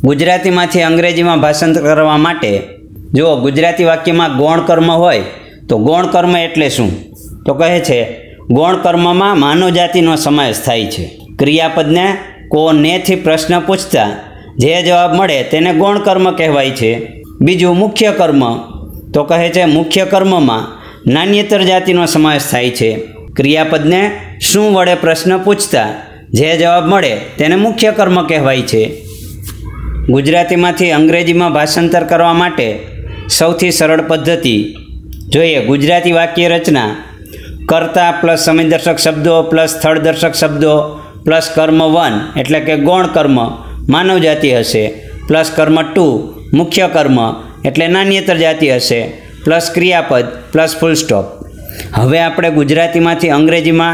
गुजरातीमांथी अंग्रेजीमां भाषांतर करवा माटे जो गुजराती वाक्यमां गौण कर्म होय तो गौण कर्म एटले शुं? तो कहे छे गौण कर्ममां मानव जातिनो समावेश थाय छे। क्रियापदने कोने थी प्रश्न पूछता जे जवाब मळे तेने गौण कर्म कहेवाय छे। बीजुं मुख्य कर्म तो कहे छे मुख्य कर्ममां नान्यतर जातिनो समावेश थाय छे। क्रियापदने शुं वडे प्रश्न पूछता जे जवाब मळे तेने मुख्य कर्म कहेवाय छे। गुजरातीमांथी अंग्रेजीमां भाषांतर करवा माटे सौथी सरळ पद्धति जोईए। गुजराती वाक्य रचना कर्ता प्लस समयदर्शक शब्दों प्लस स्थळदर्शक शब्दों प्लस कर्म 1 एटले के गौण कर्म मानव जाति हशे, प्लस कर्म 2 मुख्य कर्म एटले नान्यतर जाति हशे, प्लस क्रियापद प्लस फूल स्टॉप। हवे आपणे गुजरातीमांथी अंग्रेजीमां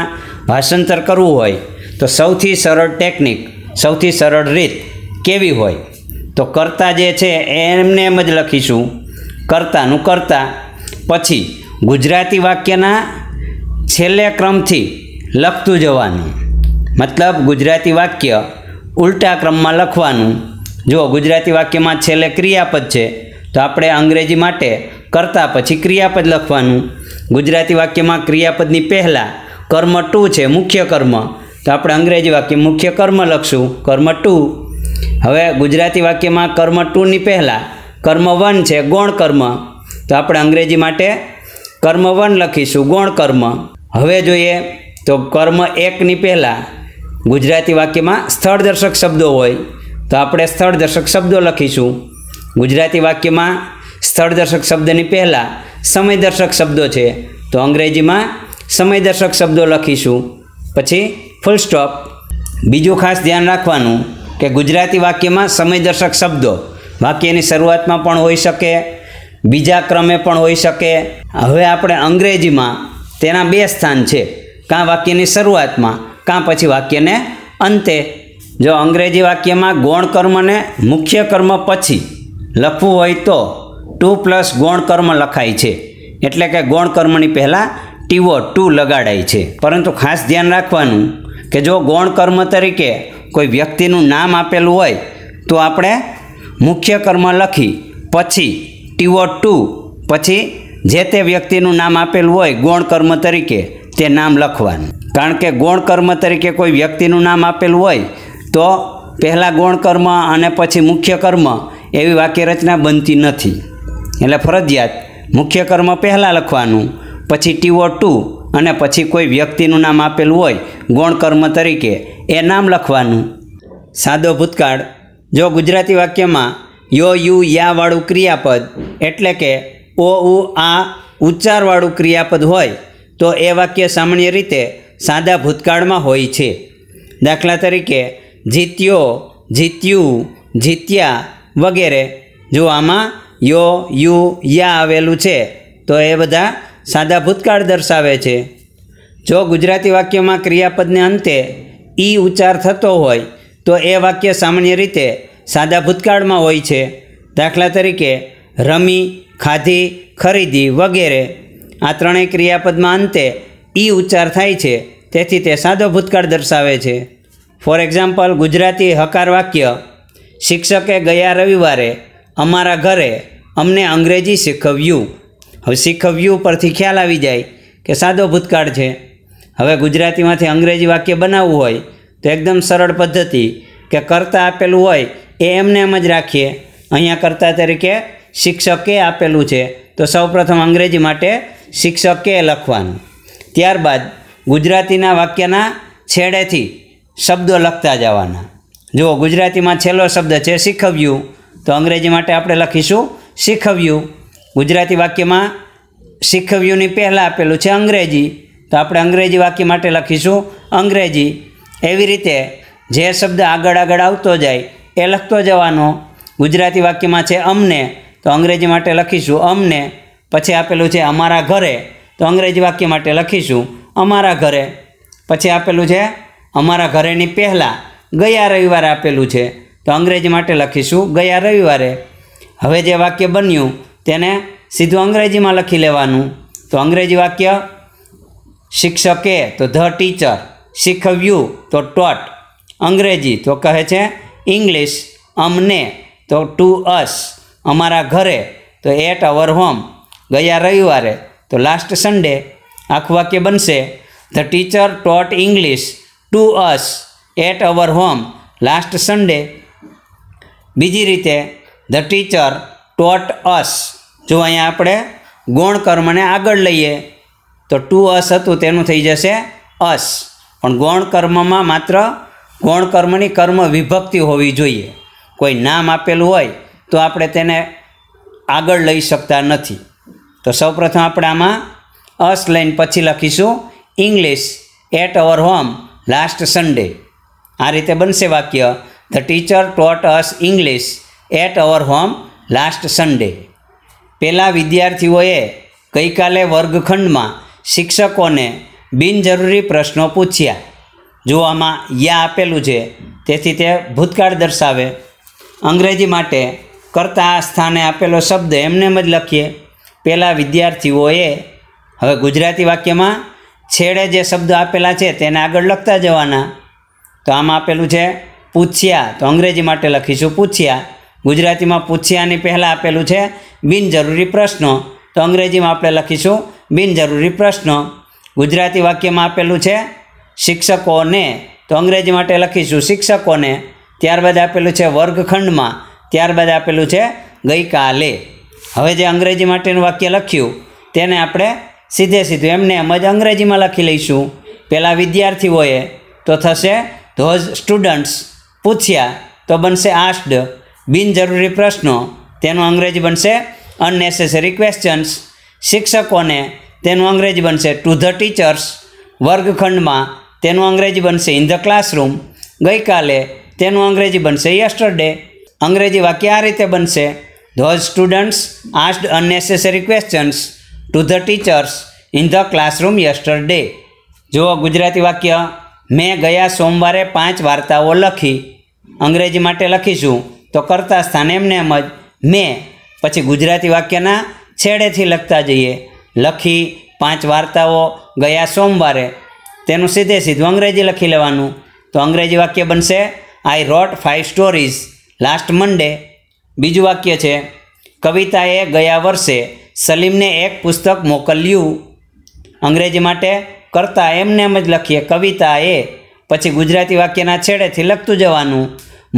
भाषांतर करवुं होय तो सौथी सरळ टेक्निक सौथी सरळ रीत केवी होय? तो कर्ता जे छे एमने एम ज लखीशुं कर्तानुं कर्ता, पछी गुजराती वाक्यना छेल्ले क्रमथी लखतुं जवानुं, मतलब गुजराती वाक्य उल्टा क्रम में लखवानुं। जो गुजराती वाक्य में छेल्ले क्रियापद है तो आपणे अंग्रेजी माटे कर्ता पछी क्रियापद लखवानुं। गुजराती वाक्य में क्रियापदनी पहला कर्म 2 है मुख्य कर्म तो आपणे अंग्रेजी वाक्य मुख्य कर्म लखशुं कर्म 2। हवे गुजराती वाक्य में कर्म 2 नी पहला कर्म 1 है गौण कर्म तो आपणे अंग्रेजी माटे कर्म 1 लखीशुं गौण कर्म। हवे जोईए तो कर्म 1 नी पहला गुजराती वाक्य में स्थळदर्शक शब्दों होय तो आपणे स्थळदर्शक शब्दों लखीशुं। गुजराती वाक्य में स्थळदर्शक शब्दनी पहला समयदर्शक शब्दों है तो अंग्रेजी में समयदर्शक शब्दों लखीशुं पछी फूल स्टॉप। बीजुं खास ध्यान राखवानुं कि गुजराती वाक्य में समयदर्शक शब्दों वाक्यनी शरूआत में पण होई शके, बीजा क्रमे पण होई शके। हवे आपणे अंग्रेजी में तेना 2 स्थान है, कां वाक्यनी शरूआत में कां पछी वाक्य ने अंते। जो अंग्रेजी वाक्य में गौण कर्म ने मुख्य कर्म पछी लखवुं होय तो 2 प्लस गौण कर्म लखाय छे एटले के गौण कर्मनी पहला टीवो 2 लगाड़ाय छे। परंतु खास ध्यान राखवानुं कि जो गौण कर्म तरीके कोई व्यक्तिनुं नाम आपेलुं होय तो आपणे मुख्य कर्म लखी पछी टीवो 2 पछी जे ते व्यक्तिनुं नाम आपेलुं होय गौण कर्म तरीके ते नाम लखवानुं। कारण के गौण कर्म तरीके कोई व्यक्तिनुं नाम आपेलुं होय तो पहला गौण कर्म अने पछी मुख्य कर्म एवी वाक्य रचना बनती नथी। एटले फरजियात मुख्य कर्म पहला लखवानुं पछी टीवो 2 अने पछी कोई व्यक्तिनुं नाम आपेलुं होय गौण कर्म तरीके ए नाम लखवानुं। सादो भूतकाळ जो गुजराती वाक्य में यो यू या वाळुं क्रियापद एटले के ओ उ आ उच्चारवाळुं क्रियापद होय तो ए वाक्य सामान्य रीते सादा भूतकाळ में होय छे। दाखला तरीके जीत्यो, जीत्युं, जीत्या वगैरे। जो आमां यो यू या आवेलुं छे तो ए बधा सादा भूतकाळ दर्शावे छे। जो गुजराती वाक्य में क्रियापद ने अंते ई उच्चार थतो होय तो ए वाक्य सामान्य रीते सादा भूतकाळ में होय छे। दाखला तरीके रमी, खाधी, खरीदी वगैरे। आ त्रणेय क्रियापद में अंते ई उच्चार थाय छे तेथी ते सादो भूतकाळ दर्शावे छे। फॉर एक्जाम्पल गुजराती हकार वाक्य शिक्षके गया रविवारे अमारा घरे अमने अंग्रेजी शीखव्युं। हवे शीखव्युं परथी ख्याल आवी जाय के सादो भूतकाळ छे। हवे गुजरातीमांथी अंग्रेजी वाक्य बनाववुं होय तो एकदम सरळ पद्धति के कर्ता आपेलुं होय ए एमने एम ज राखीए। अहींया कर्ता तरीके शिक्षके आपेलुं छे तो सौप्रथम अंग्रेजी माटे शिक्षके लखवानुं। त्यारबाद गुजरातीना वाक्यना छेडेथी शब्दों लखता जवाना। जो गुजराती में छेल्लो शब्द है शीखव्युं तो अंग्रेजी माटे आपणे लखीशुं शीखव्युं। गुजराती वाक्य में शीखव्युंनी पहला आपेलुं छे अंग्रेजी तो आपणे अंग्रेजी वाक्य माटे लखीशुं अंग्रेजी। एवी रीते जे शब्द आगळ आगळ आवतो जाय ए लखतो जवानो। गुजराती वाक्य में छे अमने तो अंग्रेजी माटे लखीशुं अमने। पछी आपेलुं छे अमारा घरे तो अंग्रेजी वाक्य माटे लखीशुं अमारा घरे। पछी आपेलुं छे अमारा घरेनी पहला गया रविवारे आपेलुं छे तो अंग्रेजी माटे लखीशुं गया रविवारे। हवे जे वाक्य बन्युं तेने सीधुं अंग्रेजी में लखी लेवानुं। तो अंग्रेजी वाक्य शिक्षके तो ध टीचर, शीखव्युं तो टॉट, अंग्रेजी तो कहे छे इंग्लिश, અમને તો ટુ અસ, અમારા ઘરે તો એટ અવર હોમ, ગયા રવિવારે તો લાસ્ટ સન્ડે. આખું વાક્ય બનશે the teacher taught English to us at our home last Sunday. બીજી રીતે ધ ટીચર ટોટ અસ. જો અહીંયા આપણે ગૌણ કર્મને આગળ લઈએ તો ટુ અસ હતું તેનું થઈ જશે અસ, પણ ગૌણ કર્મમાં માત્ર ગૌણ કર્મની કર્મ વિભક્તિ હોવી જોઈએ. કોઈ નામ આપેલું હોય તો આપણે તેને આગળ લઈ શકતા નથી. તો સૌપ્રથમ આપણે આમાં અસ લઈને પછી લખીશું English at our home last Sunday. આ રીતે બનશે વાક્ય the teacher taught us English at our home last Sunday. પહેલાં વિદ્યાર્થીઓએ ગઈકાલે વર્ગખંડમાં શિક્ષકોને બિનજરૂરી પ્રશ્નો પૂછ્યા. જો આમાં યા આપેલું છે તેથી તે ભૂતકાળ દર્શાવે. અંગ્રેજી માટે કર્તા સ્થાને આપેલો શબ્દ એમને જ લખીએ પહેલાં વિદ્યાર્થીઓએ. હવે ગુજરાતી વાક્યમાં છેડે જે શબ્દો આપેલા છે તેને આગળ લખતા જવાના. તો આમાં આપેલું છે પૂછ્યા, તો અંગ્રેજી માટે લખીશું પૂછ્યા. ગુજરાતીમાં પૂછ્યાની પહેલાં આપેલું છે બિનજરૂરી પ્રશ્નો, તો અંગ્રેજીમાં આપણે લખીશું બિનજરૂરી પ્રશ્નો. ગુજરાતી વાક્યમાં આપેલું છે શિક્ષકોને, તો અંગ્રેજી માટે લખીશું શિક્ષકોને. ત્યારબાદ આપેલું છે વર્ગખંડમાં, ત્યારબાદ આપેલું છે ગઈકાલે. હવે જે અંગ્રેજી માટેનું વાક્ય લખ્યું તેને આપણે સીધે સીધું એમને એમ જ અંગ્રેજીમાં લખી લઈશું. પહેલાં વિદ્યાર્થીઓએ તો થશે ધોઝ સ્ટુડન્ટ્સ, પૂછ્યા તો બનશે આસ્ડ, બિનજરૂરી પ્રશ્નો તેનું અંગ્રેજી બનશે અનનેસેસરી ક્વેશ્ચન્સ. શિક્ષકોને તેનું અંગ્રેજી બનશે ટુ ધ ટીચર્સ. વર્ગખંડમાં તેનું અંગ્રેજી બનશે ઇન ધ ક્લાસરૂમ. ગઈકાલે તેનું અંગ્રેજી બનશે યસ્ટરડે. અંગ્રેજી વાક્ય આ રીતે બનશે those students asked અનનેસેસરી questions to the teachers in the classroom yesterday. જુઓ ગુજરાતી વાક્ય મેં ગયા સોમવારે 5 વાર્તાઓ લખી. અંગ્રેજી માટે લખીશું તો કર્તા સ્થાને એમને એમ જ મેં, પછી ગુજરાતી વાક્યના છેડેથી લખતા જઈએ. લખી 5 વાર્તાઓ ગયા સોમવારે, તેનું સીધે સીધું અંગ્રેજી લખી લેવાનું. તો અંગ્રેજી વાક્ય બનશે આઈ રોટ 5 સ્ટોરીઝ લાસ્ટ મંડે. બીજું વાક્ય છે કવિતાએ ગયા વર્ષે સલીમને એક પુસ્તક મોકલ્યું. અંગ્રેજી માટે કરતા એમને એમ જ લખીએ કવિતાએ, પછી ગુજરાતી વાક્યના છેડેથી લખતું જવાનું.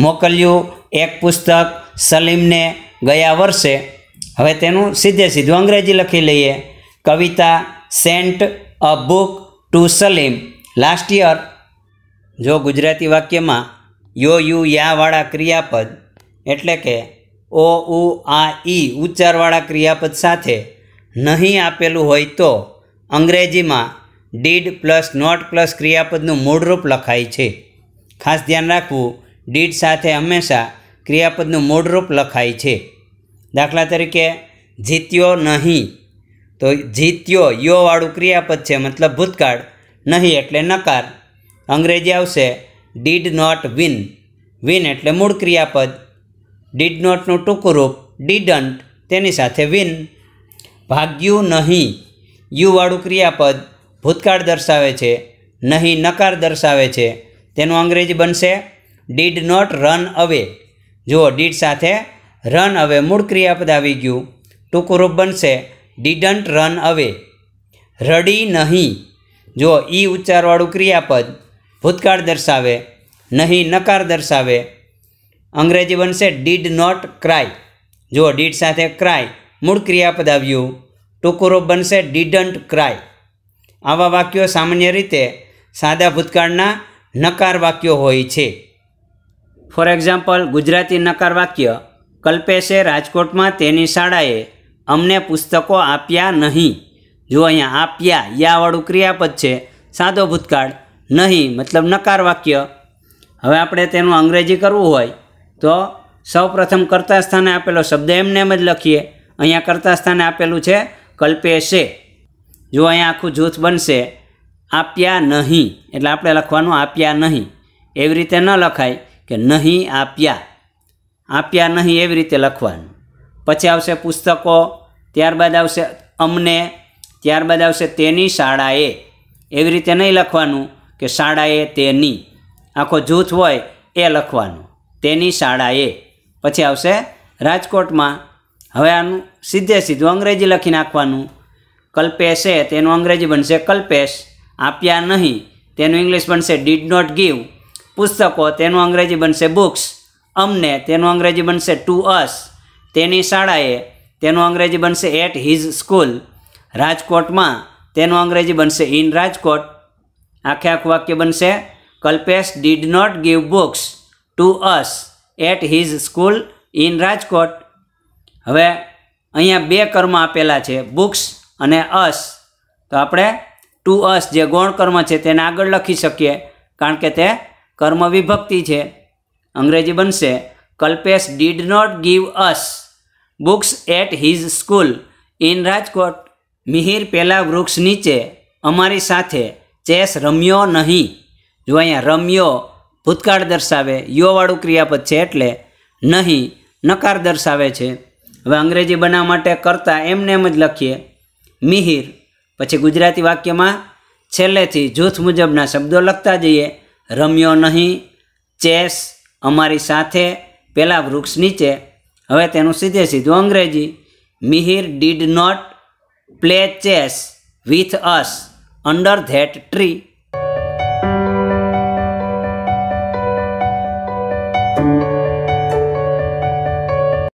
મોકલ્યું એક પુસ્તક સલીમને ગયા વર્ષે. હવે તેનું સીધે સીધું અંગ્રેજી લખી લઈએ Kavita sent a book to Salim last year. જો ગુજરાતી વાક્યમાં યો યુ યાવાળા ક્રિયાપદ એટલે કે ઓ ઉ આ ઈ ઉચ્ચારવાળા ક્રિયાપદ સાથે નહીં આપેલું હોય તો અંગ્રેજીમાં ડીડ પ્લસ નોટ પ્લસ ક્રિયાપદનું મૂળરૂપ લખાય છે. ખાસ ધ્યાન રાખવું, ડીડ સાથે હંમેશા ક્રિયાપદનું મૂળરૂપ લખાય છે. દાખલા તરીકે જીત્યો નહીં, તો જીત્યો યોવાળું ક્રિયાપદ છે મતલબ ભૂતકાળ, નહીં એટલે નકાર. અંગ્રેજી આવશે ડીડ નોટ વિન. વિન એટલે મૂળ ક્રિયાપદ. ડીડ નોટનું ટૂંકું રૂપ ડીડન્ટ, તેની સાથે વિન. ભાગ્યું નહીં, યુવાળું ક્રિયાપદ ભૂતકાળ દર્શાવે છે, નહીં નકાર દર્શાવે છે. તેનું અંગ્રેજી બનશે ડીડ નોટ રન અવે. જુઓ ડીડ સાથે રન અવે મૂળ ક્રિયાપદ આવી ગયું, ટૂંકું રૂપ બનશે ડીડન્ટ રન અવે. રડી નહીં, જો ઈ ઉચ્ચારવાળું ક્રિયાપદ ભૂતકાળ દર્શાવે, નહીં નકાર દર્શાવે. અંગ્રેજી બનશે ડીડ નોટ ક્રાય. જો ડીડ સાથે ક્રાય મૂળ ક્રિયાપદ આવ્યું, ટૂંકું રૂપ બનશે ડીડન્ટ ક્રાય. આવા વાક્યો સામાન્ય રીતે સાદા ભૂતકાળના નકાર વાક્યો હોય છે. ફોર એક્ઝામ્પલ ગુજરાતી નકાર વાક્ય કલ્પેશે રાજકોટમાં તેની શાળાએ અમને પુસ્તકો આપ્યા નહીં. જો અહીંયા આપ્યા યાવાળું ક્રિયાપદ છે, સાદો ભૂતકાળ, નહીં મતલબ નકાર વાક્ય. હવે આપણે તેનું અંગ્રેજી કરવું હોય તો સૌપ્રથમ કર્તા સ્થાને આપેલો શબ્દ એમને એમ જ લખીએ. અહીંયા કર્તા સ્થાને આપેલું છે કલ્પેશે. જો અહીંયા આખું જૂથ બનશે આપ્યા નહીં, એટલે આપણે લખવાનું આપ્યા નહીં. એવી રીતે ન લખાય કે નહીં આપ્યા, આપ્યા નહીં એવી રીતે લખવાનું. પછી આવશે પુસ્તકો, ત્યારબાદ આવશે અમને, ત્યારબાદ આવશે તેની શાળાએ. એવી રીતે નહીં લખવાનું કે શાળાએ તેની. આખો જૂથ હોય એ લખવાનું તેની શાળાએ. પછી આવશે રાજકોટમાં. હવે આનું સીધે સીધું અંગ્રેજી લખી નાખવાનું. કલ્પેશ છે તેનું અંગ્રેજી બનશે કલ્પેશ. આપ્યા નહીં તેનું ઇંગ્લિશ બનશે ડીડ નોટ ગીવ. પુસ્તકો તેનું અંગ્રેજી બનશે બુક્સ. અમને તેનું અંગ્રેજી બનશે ટુ અસ. તેની શાળાએ તેનું અંગ્રેજી બનશે એટ હિઝ સ્કૂલ. રાજકોટમાં તેનું અંગ્રેજી બનશે ઇન રાજકોટ. આખે આખું વાક્ય બનશે Kalpesh did not give books to us at his school in Rajkot. હવે અહીંયા બે કર્મ આપેલા છે, બુક્સ અને અસ. તો આપણે ટુ અસ જે ગૌણ કર્મ છે તેને આગળ લખી શકીએ, કારણ કે તે કર્મ વિભક્તિ છે. અંગ્રેજી બનશે Kalpesh did not give us books at his school in Rajkot. Mihir પેલા વૃક્ષ નીચે અમારી સાથે ચેસ રમ્યો નહીં. જો અહીંયા રમ્યો ભૂતકાળ દર્શાવે, યોવાળું ક્રિયાપદ છે એટલે નહીં નકાર દર્શાવે છે. હવે અંગ્રેજી બનાવવા માટે કરતા એમને એમ જ લખીએ મિહિર. પછી ગુજરાતી વાક્યમાં છેલ્લેથી જૂથ મુજબના શબ્દો લખતા જઈએ. રમ્યો નહીં, ચેસ, અમારી સાથે, પેલા વૃક્ષ નીચે. હવે તેનું સીધે સીધું અંગ્રેજી. Mihir did not play chess with us under that tree.